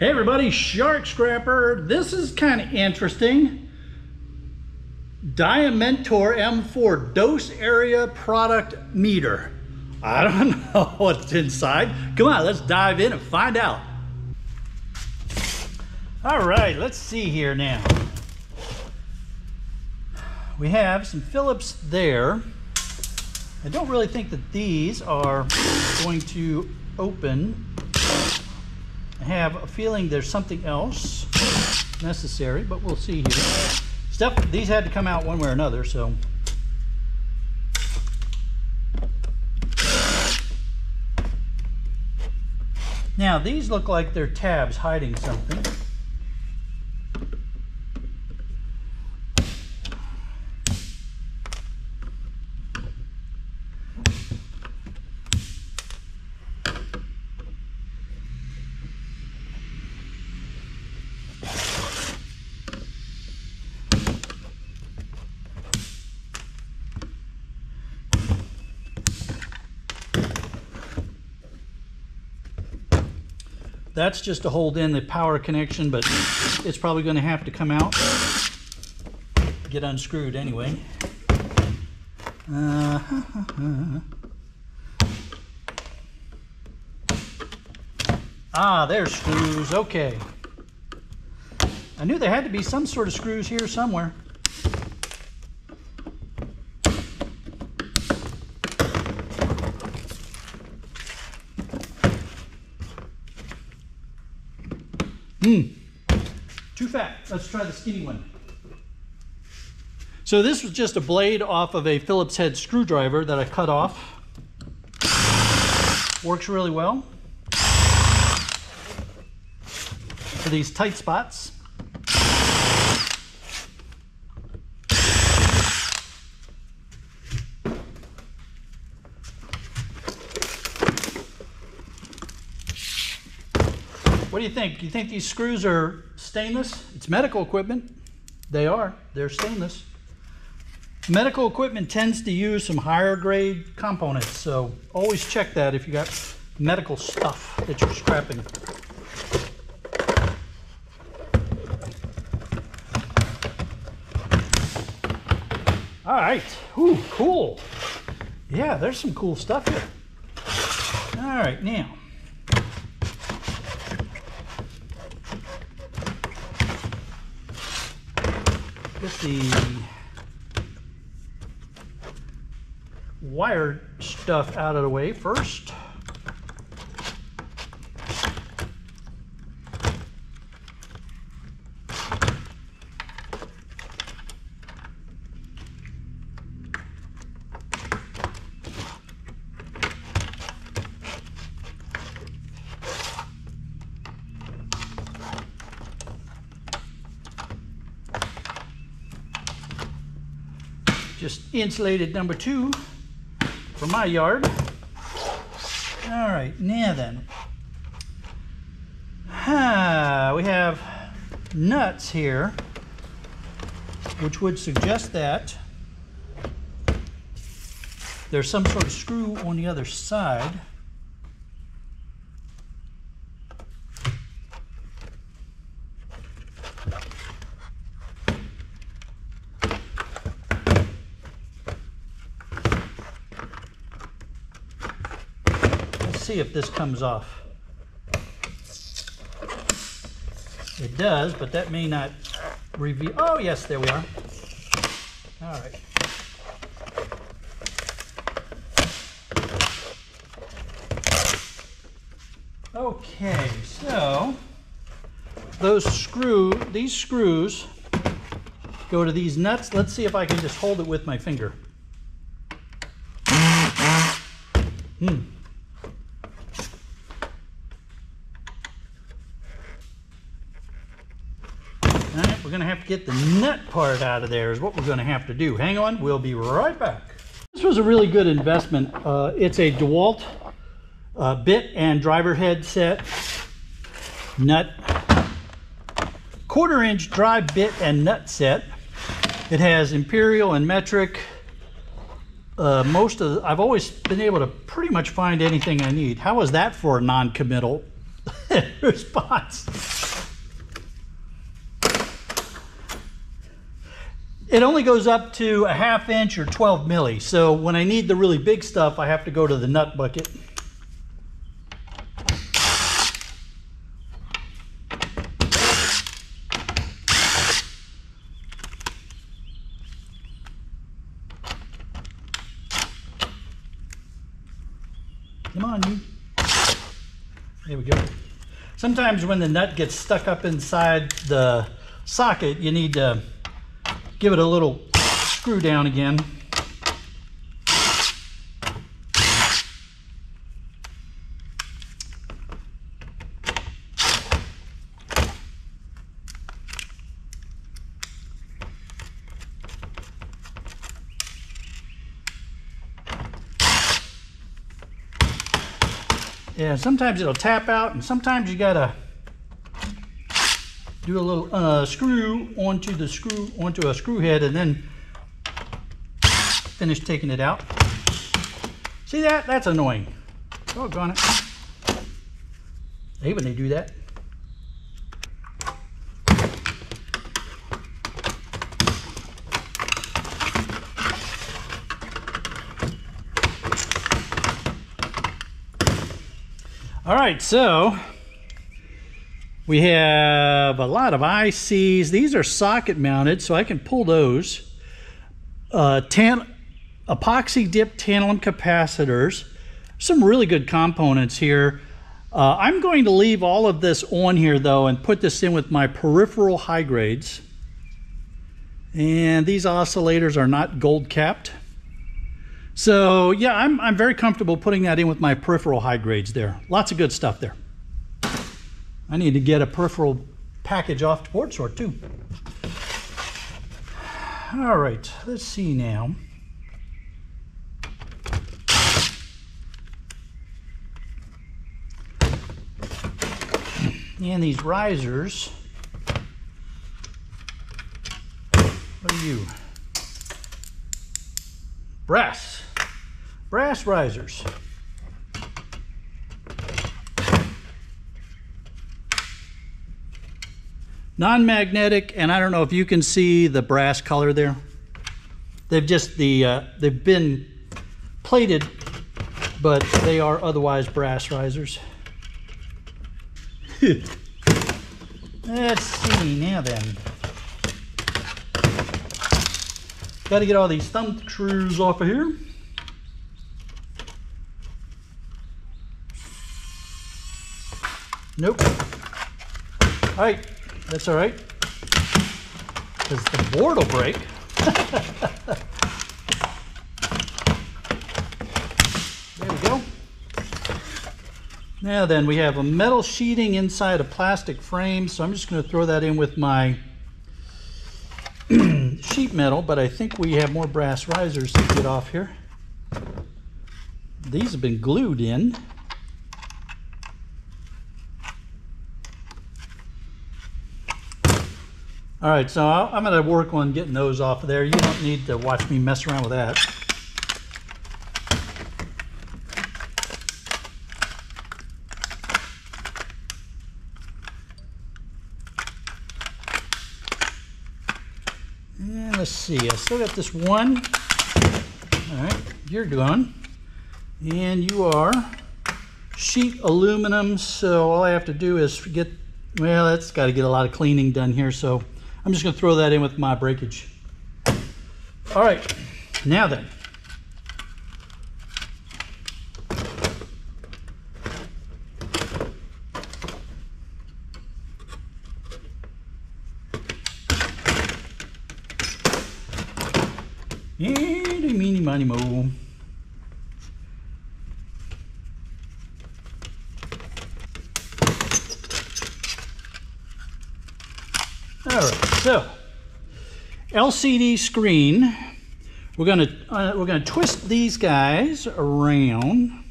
Hey everybody, Shark Scrapper. This is kind of interesting. Diamentor M4 dose area product meter. I don't know what's inside. Come on, let's dive in and find out. All right, let's see here now. We have some Phillips there. I don't really think that these are going to open. I have a feeling there's something else necessary, but we'll see here. These had to come out one way or another, so. Now, these look like they're tabs hiding something. That's just to hold in the power connection, but it's probably going to have to come out, get unscrewed anyway. Ah, there's screws. Okay. I knew there had to be some sort of screws here somewhere. Too fat. Let's try the skinny one. So this was just a blade off of a Phillips head screwdriver that I cut off. Works really well for these tight spots. What do you think? You think these screws are stainless? It's medical equipment. They are. They're stainless. Medical equipment tends to use some higher grade components, so always check that if you got medical stuff that you're scrapping. All right. Ooh, cool. Yeah, there's some cool stuff here. All right, now. Get the wire stuff out of the way first. Just insulated number 2 for my yard. All right, now then. We have nuts here, which would suggest that there's some sort of screw on the other side. See if this comes off. It does, but that may not reveal. Oh yes, there we are. All right. Okay, so these screws go to these nuts. Let's see if I can just hold it with my finger. We're going to have to get the nut part out of there is what we're going to have to do. Hang on, we'll be right back. This was a really good investment. It's a DeWalt bit and driver head set, nut, 1/4-inch dry bit and nut set. It has imperial and metric. I've always been able to pretty much find anything I need. How was that for a non-committal? response. It only goes up to a 1/2 inch or 12 milli. So when I need the really big stuff, I have to go to the nut bucket. Come on, you. There we go. Sometimes when the nut gets stuck up inside the socket, you need to give it a little screw down again. Yeah, sometimes it'll tap out, and sometimes you gotta do a little screw onto a screw head, and then finish taking it out. See that? That's annoying. Doggone it. I hate when they do that. All right, so we have a lot of ICs. These are socket mounted, so I can pull those. Epoxy dip tantalum capacitors. Some really good components here. I'm going to leave all of this on here though and put this in with my peripheral high grades. And these oscillators are not gold capped. So yeah, I'm very comfortable putting that in with my peripheral high grades there. Lots of good stuff there. I need to get a peripheral package off to board sort too. All right, let's see now. And these risers, what are you? Brass risers. Non-magnetic, and I don't know if you can see the brass color there. They've been plated, but they are otherwise brass risers. Let's see now then. Got to get all these thumb screws off of here. Nope. All right, that's all right, because the board will break. There we go. Now then, we have a metal sheeting inside a plastic frame, so I'm just going to throw that in with my sheet metal, but I think we have more brass risers to get off here. These have been glued in. All right, so I'm going to work on getting those off of there. You don't need to watch me mess around with that. And let's see, I still got this one. All right, you're gone. And you are sheet aluminum, so all I have to do is get, well, that's got to get a lot of cleaning done here, so I'm just going to throw that in with my breakage. All right, now then. Eeny, meeny, miny, moe. All right, so LCD screen. We're gonna twist these guys around,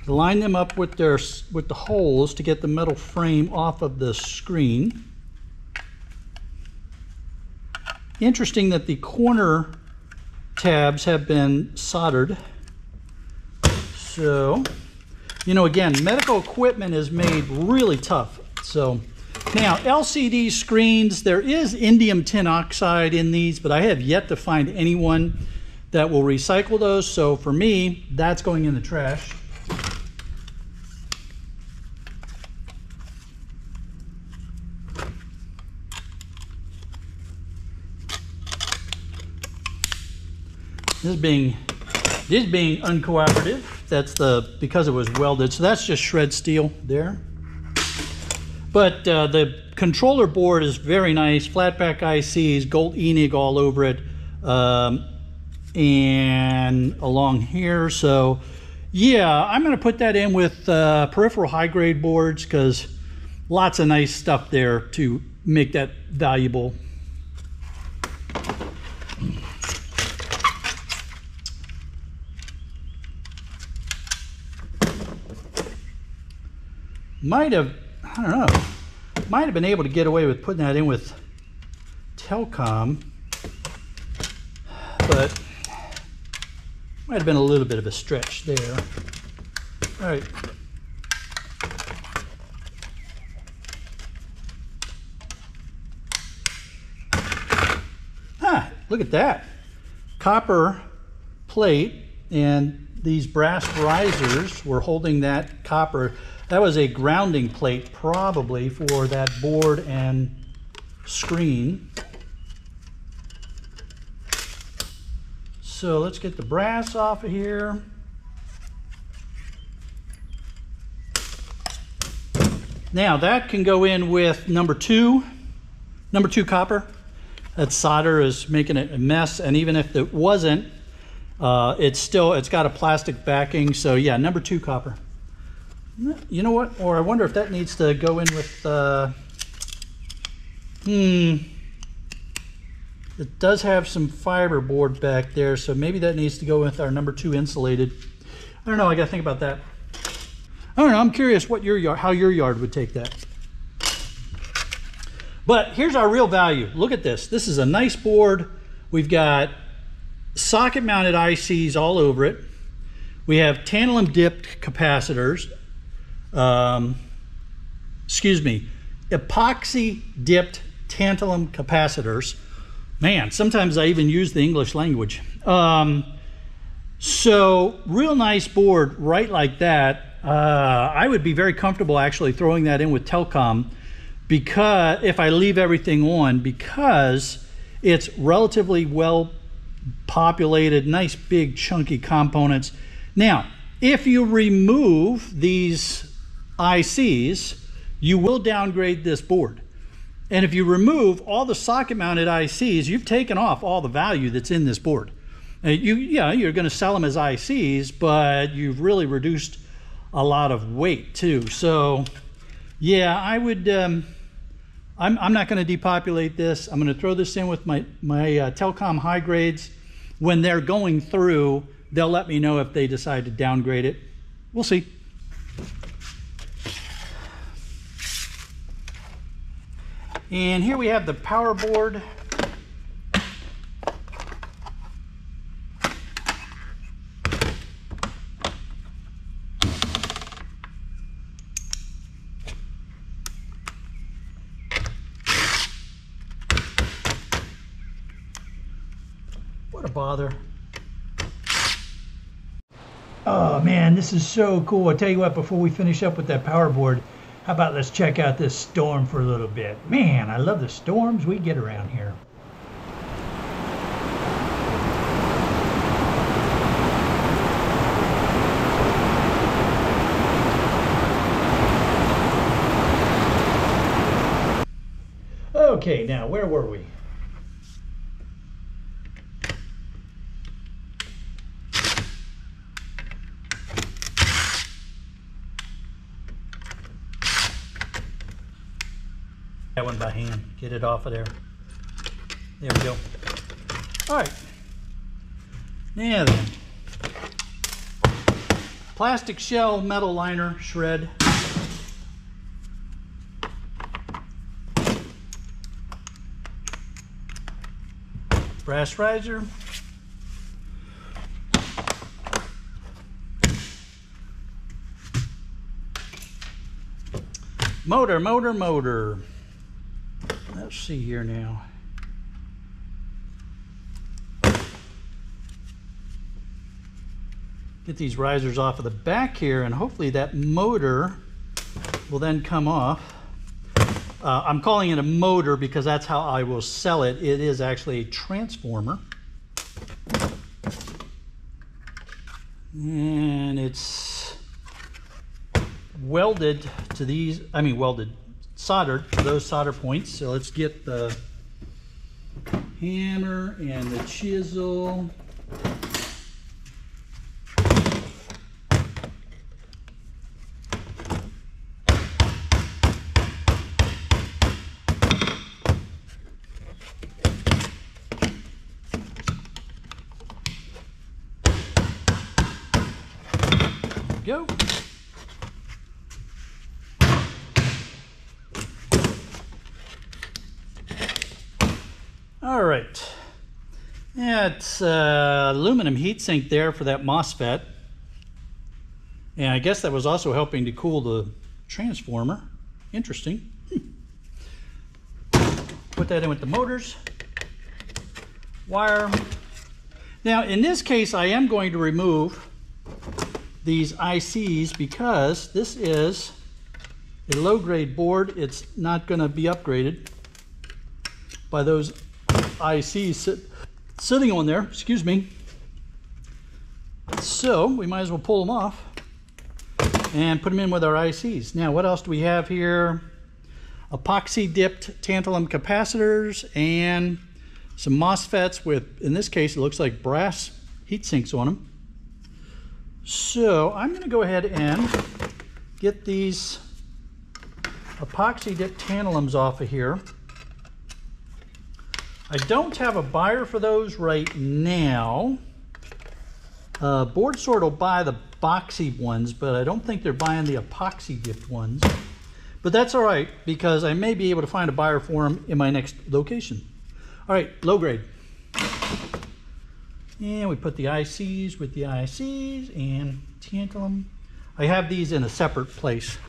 line them up with the holes to get the metal frame off of the screen. Interesting that the corner tabs have been soldered. So You know, again, medical equipment is made really tough. So now LCD screens, there is indium tin oxide in these, but I have yet to find anyone that will recycle those. So for me, that's going in the trash. This is being uncooperative. That's because it was welded. So that's just shred steel there. But the controller board is very nice. Flatback ICs, gold Enig all over it, and along here. So yeah, I'm going to put that in with peripheral high grade boards because lots of nice stuff there to make that valuable. I don't know, might have been able to get away with putting that in with Telcom, but might have been a little bit of a stretch there. All right. Look at that. Copper plate, and these brass risers were holding that copper. That was a grounding plate probably for that board and screen. So let's get the brass off of here. Now that can go in with number two copper. That solder is making it a mess, and even if it wasn't, it's got a plastic backing. So yeah, number 2 copper. You know what? Or I wonder if that needs to go in with, it does have some fiber board back there, so maybe that needs to go with our number 2 insulated. I don't know, I gotta think about that. I don't know, I'm curious what how your yard would take that. But here's our real value. Look at this. This is a nice board. We've got socket mounted ICs all over it. We have tantalum dipped capacitors. Epoxy dipped tantalum capacitors. Man, sometimes I even use the English language. So real nice board right like that. I would be very comfortable actually throwing that in with Telcom, because if I leave everything on, because it's relatively well populated, nice big chunky components. Now, if you remove these ICs, you will downgrade this board. And if you remove all the socket mounted ICs, you've taken off all the value that's in this board. You're going to sell them as ICs, but you've really reduced a lot of weight too. So yeah, I would, I'm not going to depopulate this. I'm going to throw this in with my Telcom high grades. When they're going through, they'll let me know if they decide to downgrade it. We'll see. And here we have the power board. What a bother. Oh man, this is so cool. I'll tell you what, before we finish up with that power board, how about let's check out this storm for a little bit. Man, I love the storms we get around here. Okay, now where were we? That one by hand. Get it off of there. There we go. All right. Now then. Plastic shell metal liner shred. Brass riser. Motor. Let's see here now. Get these risers off of the back here, and hopefully that motor will then come off. I'm calling it a motor because that's how I will sell it. It is actually a transformer. And it's welded to these, soldered to those solder points. So let's get the hammer and the chisel. Go. All right. Yeah, it's aluminum heatsink there for that MOSFET. And I guess that was also helping to cool the transformer. Interesting. Put that in with the motors. Wire. Now, in this case, I am going to remove these ICs because this is a low-grade board. It's not going to be upgraded by those ICs sitting on there, excuse me. So we might as well pull them off and put them in with our ICs. Now, what else do we have here? Epoxy dipped tantalum capacitors and some MOSFETs with, in this case, it looks like brass heat sinks on them. So I'm going to go ahead and get these epoxy dipped tantalums off of here. I don't have a buyer for those right now. Board Sort will buy the boxy ones, but I don't think they're buying the epoxy dipped ones. But that's all right, because I may be able to find a buyer for them in my next location. All right, low grade. And we put the ICs with the ICs and tantalum. I have these in a separate place.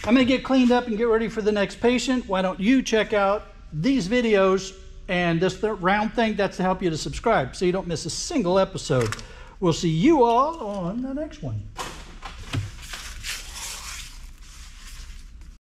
I'm going to get cleaned up and get ready for the next patient. Why don't you check out these videos and this round thing? That's to help you to subscribe so you don't miss a single episode. We'll see you all on the next one.